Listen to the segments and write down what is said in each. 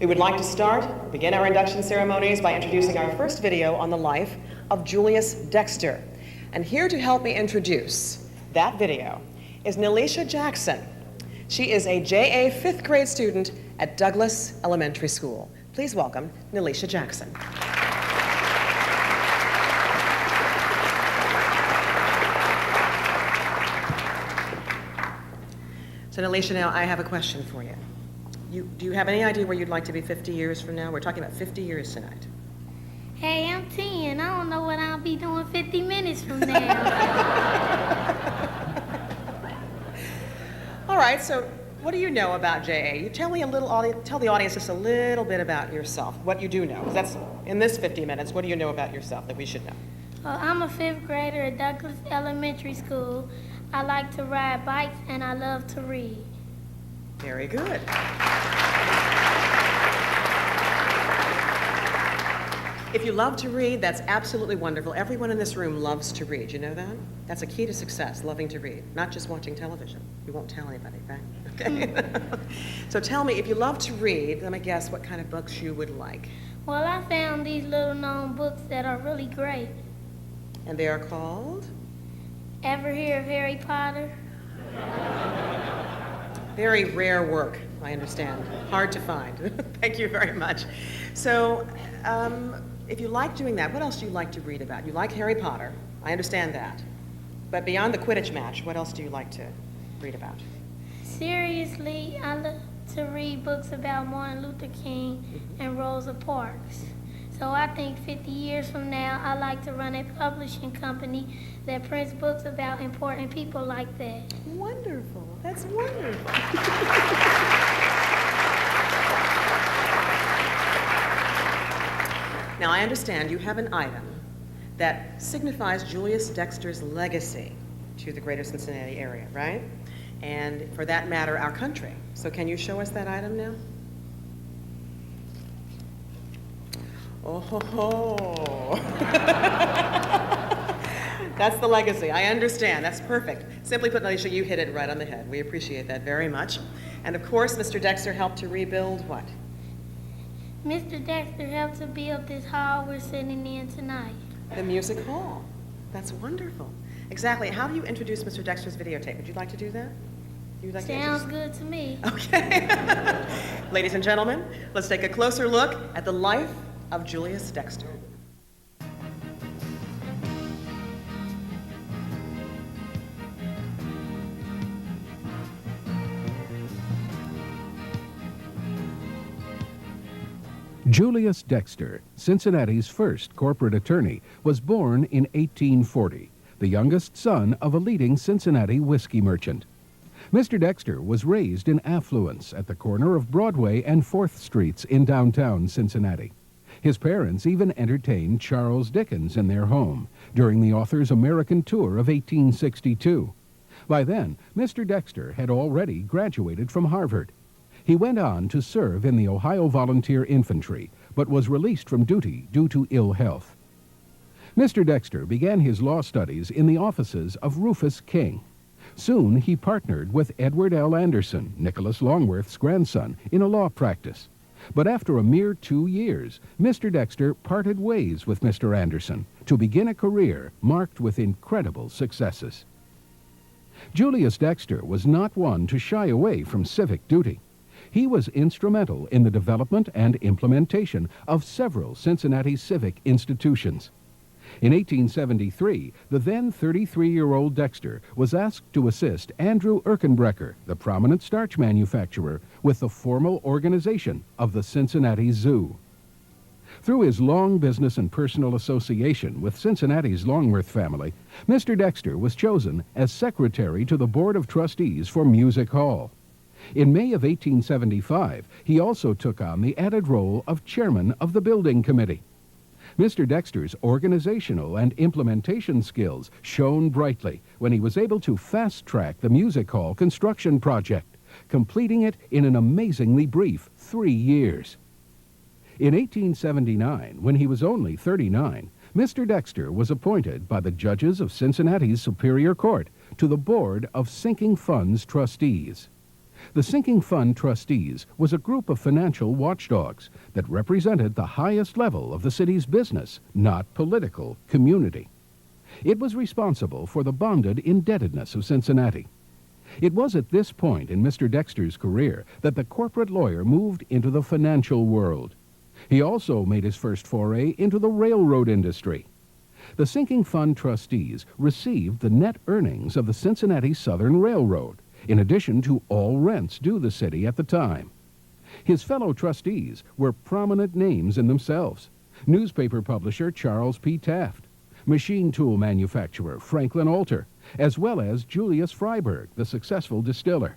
We would like to begin our induction ceremonies by introducing our first video on the life of Julius Dexter. And here to help me introduce that video is Nelisha Jackson. She is a JA 5th grade student at Douglas Elementary School. Please welcome Nelisha Jackson. So Nelisha, now I have a question for you. Do you have any idea where you'd like to be 50 years from now? We're talking about 50 years tonight. Hey, I'm 10. I don't know what I'll be doing 50 minutes from now. All right, so what do you know about JA? You tell the audience just a little bit about yourself, what you do know. 'Cause that's, in this 50 minutes, what do you know about yourself that we should know? I'm a 5th grader at Douglas Elementary School. I like to ride bikes and I love to read. Very good. If you love to read, that's absolutely wonderful. Everyone in this room loves to read. You know that? That's a key to success, loving to read, not just watching television. You won't tell anybody, right? Okay. So tell me, if you love to read, let me guess what kind of books you would like. Well, I found these little known books that are really great. And they are called? Ever hear of Harry Potter? Very rare work, I understand. Hard to find. Thank you very much. So, if you like doing that, what else do you like to read about? You like Harry Potter. I understand that. But beyond the Quidditch match, what else do you like to read about? Seriously, I love to read books about Martin Luther King and Rosa Parks. So I think 50 years from now, I like to run a publishing company that prints books about important people like that. Wonderful. That's wonderful. Now, I understand you have an item that signifies Julius Dexter's legacy to the greater Cincinnati area, right? And for that matter, our country. So can you show us that item now? Oh, ho, ho. That's the legacy. I understand. That's perfect. Simply put, Nelisha, you hit it right on the head. We appreciate that very much. And of course, Mr. Dexter helped to rebuild what? Mr. Dexter helped to build this hall we're sitting in tonight. The music hall. That's wonderful. Exactly. How do you introduce Mr. Dexter's videotape? Would you like to do that? Sounds good to me. Okay. Ladies and gentlemen, let's take a closer look at the life of Julius Dexter. Julius Dexter, Cincinnati's first corporate attorney, was born in 1840, the youngest son of a leading Cincinnati whiskey merchant. Mr. Dexter was raised in affluence at the corner of Broadway and 4th Streets in downtown Cincinnati. His parents even entertained Charles Dickens in their home during the author's American tour of 1862. By then, Mr. Dexter had already graduated from Harvard. He went on to serve in the Ohio Volunteer Infantry, but was released from duty due to ill health. Mr. Dexter began his law studies in the offices of Rufus King. Soon he partnered with Edward L. Anderson, Nicholas Longworth's grandson, in a law practice. But after a mere 2 years, Mr. Dexter parted ways with Mr. Anderson to begin a career marked with incredible successes. Julius Dexter was not one to shy away from civic duty. He was instrumental in the development and implementation of several Cincinnati civic institutions. In 1873, the then 33-year-old Dexter was asked to assist Andrew Erkenbrecher, the prominent starch manufacturer, with the formal organization of the Cincinnati Zoo. Through his long business and personal association with Cincinnati's Longworth family, Mr. Dexter was chosen as secretary to the Board of Trustees for Music Hall. In May of 1875, he also took on the added role of chairman of the building committee. Mr. Dexter's organizational and implementation skills shone brightly when he was able to fast-track the music hall construction project, completing it in an amazingly brief 3 years. In 1879, when he was only 39, Mr. Dexter was appointed by the judges of Cincinnati's Superior Court to the Board of Sinking Funds Trustees. The sinking fund trustees was a group of financial watchdogs that represented the highest level of the city's business, not political, community. It was responsible for the bonded indebtedness of Cincinnati. It was at this point in Mr. Dexter's career that the corporate lawyer moved into the financial world. He also made his first foray into the railroad industry. The sinking fund trustees received the net earnings of the Cincinnati Southern Railroad, in addition to all rents due the city at the time. His fellow trustees were prominent names in themselves: newspaper publisher Charles P. Taft, machine tool manufacturer Franklin Alter, as well as Julius Freiberg, the successful distiller.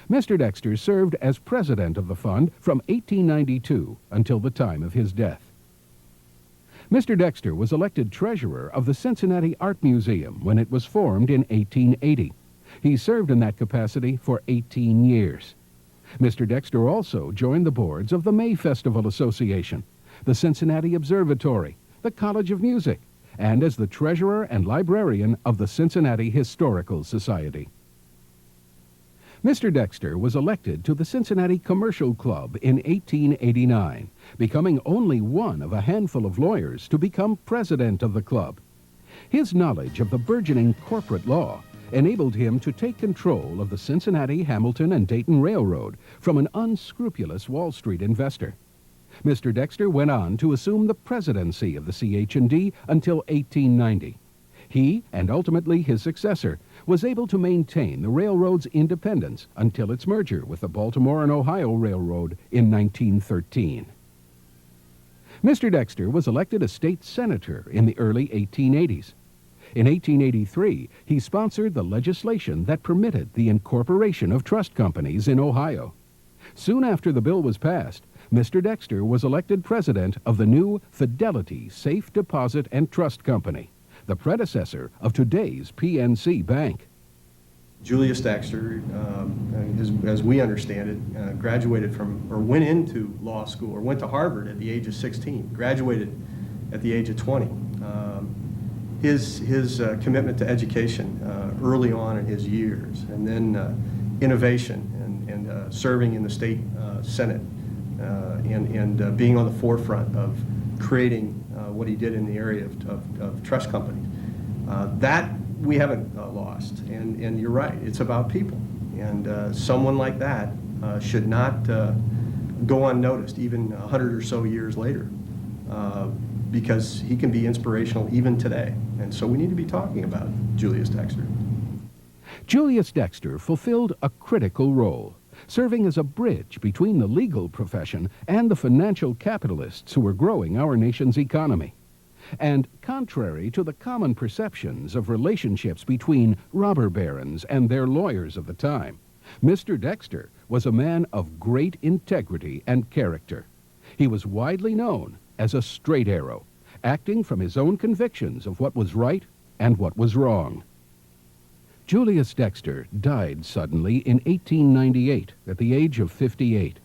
Mr. Dexter served as president of the fund from 1892 until the time of his death. Mr. Dexter was elected treasurer of the Cincinnati Art Museum when it was formed in 1880. He served in that capacity for 18 years. Mr. Dexter also joined the boards of the May Festival Association, the Cincinnati Observatory, the College of Music, and as the treasurer and librarian of the Cincinnati Historical Society. Mr. Dexter was elected to the Cincinnati Commercial Club in 1889, becoming only one of a handful of lawyers to become president of the club. His knowledge of the burgeoning corporate law enabled him to take control of the Cincinnati, Hamilton, and Dayton Railroad from an unscrupulous Wall Street investor. Mr. Dexter went on to assume the presidency of the CH&D until 1890. He, and ultimately his successor, was able to maintain the railroad's independence until its merger with the Baltimore and Ohio Railroad in 1913. Mr. Dexter was elected a state senator in the early 1880s. In 1883, he sponsored the legislation that permitted the incorporation of trust companies in Ohio. Soon after the bill was passed, Mr. Dexter was elected president of the new Fidelity Safe Deposit and Trust Company, the predecessor of today's PNC Bank. Julius Dexter, as we understand it, graduated from, or went into law school, or went to Harvard at the age of 16, graduated at the age of 20. His commitment to education early on in his years, and then innovation and serving in the state Senate, and being on the forefront of creating what he did in the area of trust companies. That we haven't lost, and you're right, it's about people. And someone like that should not go unnoticed even 100 or so years later, because he can be inspirational even today. And so we need to be talking about Julius Dexter. Julius Dexter fulfilled a critical role, serving as a bridge between the legal profession and the financial capitalists who were growing our nation's economy. And contrary to the common perceptions of relationships between robber barons and their lawyers of the time, Mr. Dexter was a man of great integrity and character. He was widely known as a straight arrow, acting from his own convictions of what was right and what was wrong. Julius Dexter died suddenly in 1898 at the age of 58,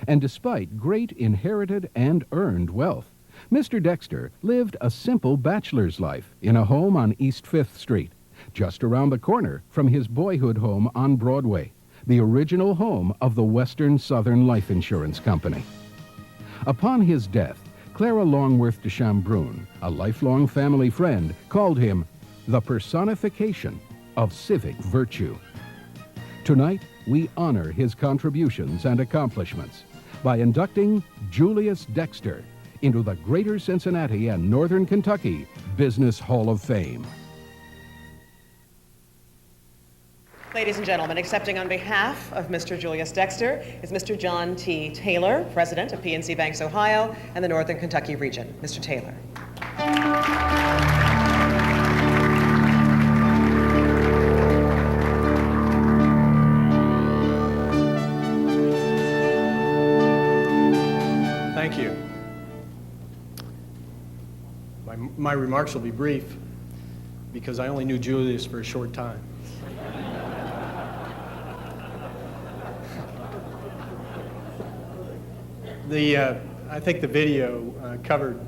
and despite great inherited and earned wealth, Mr. Dexter lived a simple bachelor's life in a home on East 5th Street, just around the corner from his boyhood home on Broadway, the original home of the Western Southern Life Insurance Company. Upon his death, Clara Longworth de Chambrun, a lifelong family friend, called him the personification of civic virtue. Tonight, we honor his contributions and accomplishments by inducting Julius Dexter into the Greater Cincinnati and Northern Kentucky Business Hall of Fame. Ladies and gentlemen, accepting on behalf of Mr. Julius Dexter is Mr. John T. Taylor, President of PNC Banks Ohio and the Northern Kentucky region. Mr. Taylor. Thank you. My remarks will be brief because I only knew Julius for a short time. I think the video covered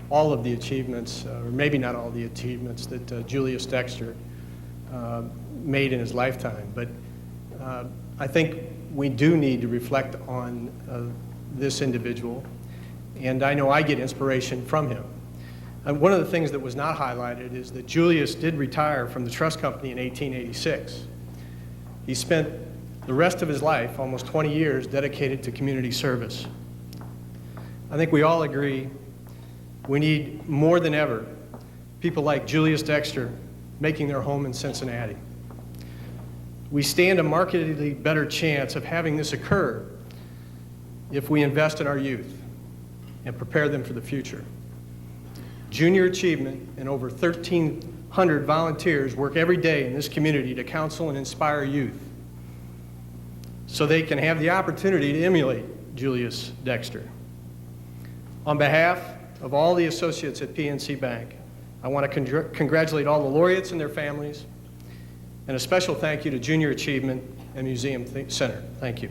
all of the achievements, or maybe not all the achievements that Julius Dexter made in his lifetime. But I think we do need to reflect on this individual, and I know I get inspiration from him. And one of the things that was not highlighted is that Julius did retire from the trust company in 1886. He spent the rest of his life, almost 20 years, dedicated to community service. I think we all agree we need more than ever people like Julius Dexter making their home in Cincinnati. We stand a markedly better chance of having this occur if we invest in our youth and prepare them for the future. Junior Achievement and over 1,300 volunteers work every day in this community to counsel and inspire youth so they can have the opportunity to emulate Julius Dexter. On behalf of all the associates at PNC Bank, I want to congratulate all the laureates and their families, and a special thank you to Junior Achievement and Museum Center. Thank you.